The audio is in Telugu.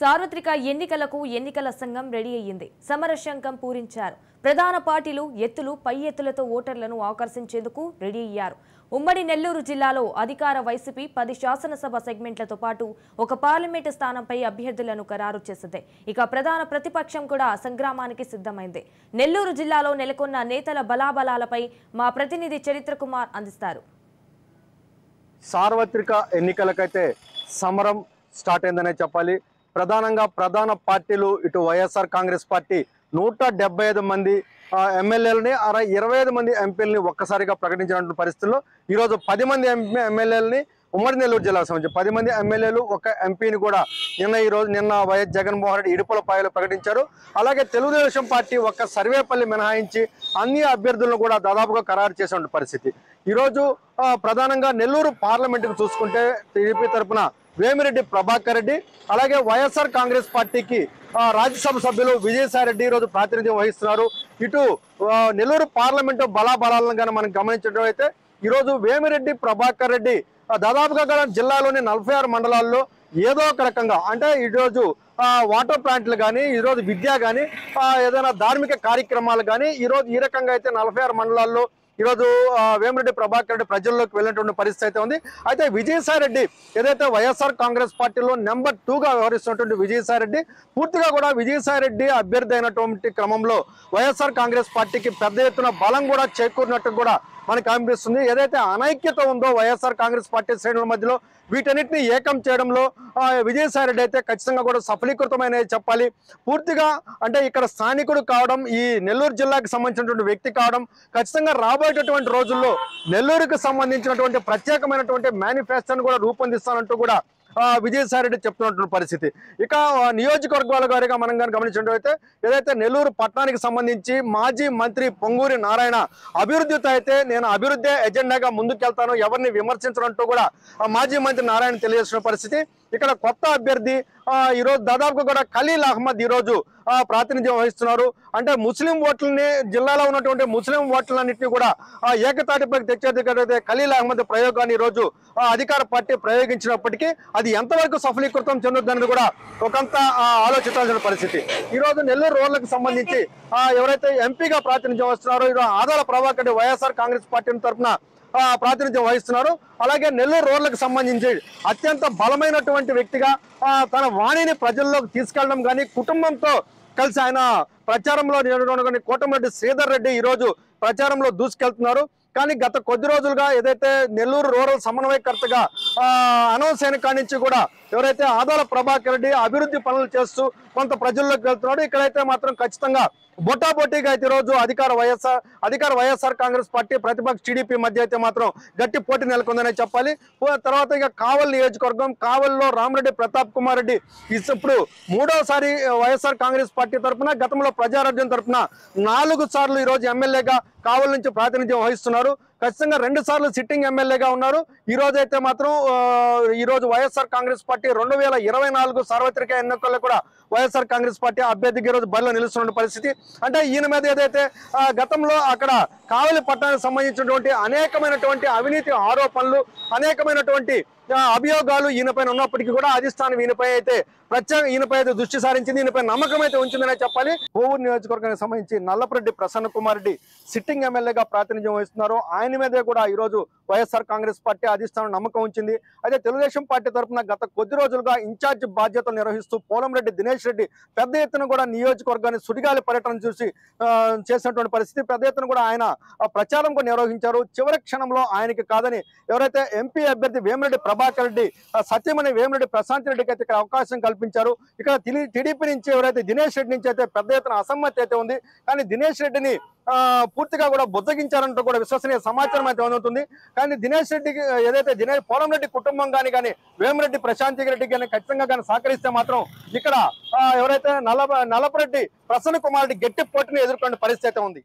సార్వత్రిక ఎన్నికలకు ఎన్నికల సంఘం రెడీ అయ్యింది. సమరశంఖం పూరించారు. ప్రధాన పార్టీలు ఎత్తులు పై ఎత్తులతో ఓటర్లను ఆకర్షించేందుకు రెడీ అయ్యారు. ఉమ్మడి నెల్లూరు జిల్లాలో అధికార వైసీపీ 10 శాసనసభ సెగ్మెంట్లతో పాటు ఒక పార్లమెంటు స్థానంపై అభ్యర్థులను ఖరారు చేసింది. ఇక ప్రధాన ప్రతిపక్షం కూడా సంగ్రామానికి సిద్ధమైంది. నెల్లూరు జిల్లాలో నెలకొన్న నేతల బలాబలాలపై మా ప్రతినిధి చరిత్ర కుమార్ అందిస్తారు. సార్వత్రిక ఎన్నికలకైతే సమరం స్టార్ట్ అయిందనే చెప్పాలి. ప్రధాన పార్టీలు ఇటు వైఎస్ఆర్ కాంగ్రెస్ పార్టీ 175 మంది ఎమ్మెల్యేలని 25 మంది ఎంపీలని ఒక్కసారిగా ప్రకటించినటువంటి పరిస్థితుల్లో ఈరోజు 10 మంది ఎమ్మెల్యేలని ఉమ్మడి నెల్లూరు జిల్లాకు సంబంధించి 10 మంది ఎమ్మెల్యేలు ఒక ఎంపీని కూడా నిన్న వైఎస్ జగన్మోహన్ రెడ్డి ఇడుపులపాయలో ప్రకటించారు. అలాగే తెలుగుదేశం పార్టీ ఒక్క సర్వేపల్లి మినహాయించి అన్ని అభ్యర్థులను కూడా దాదాపుగా ఖరారు చేసిన పరిస్థితి. ఈరోజు ప్రధానంగా నెల్లూరు పార్లమెంటుకు చూసుకుంటే టీడీపీ తరఫున వేమిరెడ్డి ప్రభాకర్ రెడ్డి, అలాగే వైఎస్ఆర్ కాంగ్రెస్ పార్టీకి రాజ్యసభ సభ్యులు విజయసాయి రెడ్డి ఈరోజు ప్రాతినిధ్యం వహిస్తున్నారు. ఇటు నెల్లూరు పార్లమెంటు బలాబలాలను కానీ మనం గమనించడం అయితే ఈరోజు వేమిరెడ్డి ప్రభాకర్ రెడ్డి దాదాపుగా జిల్లాలోని 46 మండలాల్లో ఏదో ఒక రకంగా అంటే ఈరోజు వాటర్ ప్లాంట్లు కానీ ఈరోజు విద్య కానీ ఏదైనా ధార్మిక కార్యక్రమాలు కానీ ఈరోజు ఈ రకంగా అయితే 46 మండలాల్లో ఈరోజు వేమిరెడ్డి ప్రభాకర్ రెడ్డి ప్రజల్లోకి వెళ్ళినటువంటి పరిస్థితి అయితే ఉంది. అయితే విజయసాయి రెడ్డి ఏదైతే వైఎస్ఆర్ కాంగ్రెస్ పార్టీలో నెంబర్ 2గా వ్యవహరిస్తున్నటువంటి విజయసాయి రెడ్డి పూర్తిగా కూడా విజయసాయి రెడ్డి అభ్యర్థి అయినటువంటి క్రమంలో వైఎస్ఆర్ కాంగ్రెస్ పార్టీకి పెద్ద ఎత్తున బలం కూడా చేకూరినట్టు కూడా మనకు అనిపిస్తుంది. ఏదైతే అనైక్యత ఉందో వైఎస్ఆర్ కాంగ్రెస్ పార్టీ శ్రేణుల మధ్యలో వీటన్నిటిని ఏకం చేయడంలో విజయసాయి రెడ్డి అయితే ఖచ్చితంగా కూడా సఫలీకృతమైన చెప్పాలి. పూర్తిగా అంటే ఇక్కడ స్థానికుడు కావడం, ఈ నెల్లూరు జిల్లాకు సంబంధించినటువంటి వ్యక్తి కావడం, ఖచ్చితంగా రాబోయేటటువంటి రోజుల్లో నెల్లూరుకు సంబంధించినటువంటి ప్రత్యేకమైనటువంటి మేనిఫెస్టోను కూడా రూపొందిస్తానంటూ కూడా విజయసాయి రెడ్డి చెప్తున్నటువంటి పరిస్థితి. ఇక నియోజకవర్గాల గారిగా మనం కానీ గమనించినట్లయితే ఏదైతే నెల్లూరు పట్టణానికి సంబంధించి మాజీ మంత్రి పొంగూరి నారాయణ అభివృద్ధితో అయితే నేను అభివృద్ధి ఎజెండాగా ముందుకెళ్తాను, ఎవరిని విమర్శించడంటూ కూడా మాజీ మంత్రి నారాయణ తెలియజేసిన పరిస్థితి. ఇక్కడ కొత్త అభ్యర్థి ఈరోజు దాదాపుగా కూడా ఖలీల్ అహ్మద్ ఈరోజు ప్రాతినిధ్యం వహిస్తున్నారు. అంటే ముస్లిం ఓట్లని జిల్లాలో ఉన్నటువంటి ముస్లిం ఓట్లన్నింటినీ కూడా ఏకతాటిపైకి తెచ్చేది ఖలీల్ అహ్మద్ ప్రయోగాన్ని ఈరోజు అధికార పార్టీ ప్రయోగించినప్పటికీ అది ఎంతవరకు సఫలీకృతం చెందుతుందని కూడా ఒకంత ఆలోచించాల్సిన పరిస్థితి. ఈరోజు నెల్లూరు రోడ్లకు సంబంధించి ఎవరైతే ఎంపీగా ప్రాతినిధ్యం వస్తున్నారో ఈరోజు ఆదాల ప్రభాకర్ రెడ్డి వైఎస్ఆర్ కాంగ్రెస్ పార్టీ తరఫున ప్రాతినిధ్యం వహిస్తున్నారు. అలాగే నెల్లూరు రోడ్లకు సంబంధించి అత్యంత బలమైనటువంటి వ్యక్తిగా తన వాణిని ప్రజల్లోకి తీసుకెళ్లడం కానీ కుటుంబంతో కలిసి ఆయన ప్రచారంలో నిలబడి కోటమిరెడ్డి శ్రీధర్ రెడ్డి ఈరోజు ప్రచారంలో దూసుకెళ్తున్నారు. కానీ గత కొద్ది రోజులుగా ఏదైతే నెల్లూరు రూరల్ సమన్వయకర్తగా అనౌన్స్ అయిన కాడి నుంచి కూడా ఎవరైతే ఆదాల ప్రభాకర్ రెడ్డి అభివృద్ధి పనులు చేస్తూ కొంత ప్రజల్లోకి వెళ్తున్నాడు. ఇక్కడైతే మాత్రం ఖచ్చితంగా బొటాబొటీగా అయితే ఈరోజు అధికార వైఎస్ఆర్ కాంగ్రెస్ పార్టీ ప్రతిపక్ష టీడీపీ మధ్య అయితే మాత్రం గట్టి పోటీ నెలకొందనే చెప్పాలి. తర్వాత ఇక కావల్ నియోజకవర్గం, కావల్లో రామరెడ్డి ప్రతాప్ కుమార్ రెడ్డి ఇప్పుడు 3వసారి వైఎస్ఆర్ కాంగ్రెస్ పార్టీ తరఫున, గతంలో ప్రజారాజ్యం తరఫున 4 సార్లు ఈరోజు ఎమ్మెల్యేగా కావల్ నుంచి ప్రాతినిధ్యం వహిస్తున్నారు. ఖచ్చితంగా 2 సార్లు సిట్టింగ్ ఎమ్మెల్యేగా ఉన్నారు. ఈ రోజు అయితే మాత్రం ఈరోజు వైఎస్ఆర్ కాంగ్రెస్ పార్టీ 2024 సార్వత్రిక ఎన్నికల్లో కూడా వైఎస్ఆర్ కాంగ్రెస్ పార్టీ అభ్యర్థికి ఈరోజు బరిలో నిలుస్తున్న పరిస్థితి. అంటే ఈయన మీద ఏదైతే గతంలో అక్కడ కావలి పట్టణానికి సంబంధించినటువంటి అనేకమైనటువంటి అవినీతి ఆరోపణలు, అనేకమైనటువంటి అభియోగాలు ఈయనపైన ఉన్నప్పటికీ కూడా అధిష్టానం ఈయనపై అయితే దృష్టి సారించింది, ఈయనపై నమ్మకం అయితే ఉంచిందనే చెప్పాలి. కోవూరు నియోజకవర్గానికి సంబంధించి నల్లపరెడ్డి ప్రసన్న కుమార్ రెడ్డి సిట్టింగ్ ఎమ్మెల్యేగా ప్రాతినిధ్యం వహిస్తున్నారు. ఆయన మీదే కూడా ఈరోజు వైఎస్ఆర్ కాంగ్రెస్ పార్టీ అధిష్టానం నమ్మకం ఉంచింది. అయితే తెలుగుదేశం పార్టీ తరఫున గత కొద్ది రోజులుగా ఇన్ఛార్జ్ బాధ్యతలు నిర్వహిస్తూ పోలంరెడ్డి దినేష్ రెడ్డి పెద్ద ఎత్తున కూడా నియోజకవర్గాన్ని సుడిగాలి పర్యటన చూసి చేసినటువంటి పరిస్థితి. పెద్ద ఎత్తున కూడా ఆయన ప్రచారం కూడా నిర్వహించారు. చివరి క్షణంలో ఆయనకి కాదని ఎవరైతే ఎంపీ అభ్యర్థి వేమిరెడ్డి ప్రభాకర్ రెడ్డి సత్యమణి వేమిరెడ్డి ప్రశాంత్ రెడ్డికి అయితే ఇక్కడ అవకాశం కల్పించారు. ఇక్కడ టీడీపీ నుంచి ఎవరైతే దినేష్ రెడ్డి నుంచి అయితే పెద్ద ఎత్తున అసమ్మతి అయితే ఉంది. కానీ దినేష్ రెడ్డిని పూర్తిగా కూడా బుజ్జగించారంటూ కూడా విశ్వసనీయ సమాచారం అయితే అందుతుంది. కానీ దినేష్ రెడ్డికి ఏదైతే పోలంరెడ్డి కుటుంబం కానీ వేమిరెడ్డి ప్రశాంత్ రెడ్డి కానీ ఖచ్చితంగా కానీ సహకరిస్తే మాత్రం ఇక్కడ ఎవరైతే నల్లపరెడ్డి ప్రసన్న కుమార్ రెడ్డి గట్టి పోటీని ఎదుర్కొనే పరిస్థితి అయితే ఉంది.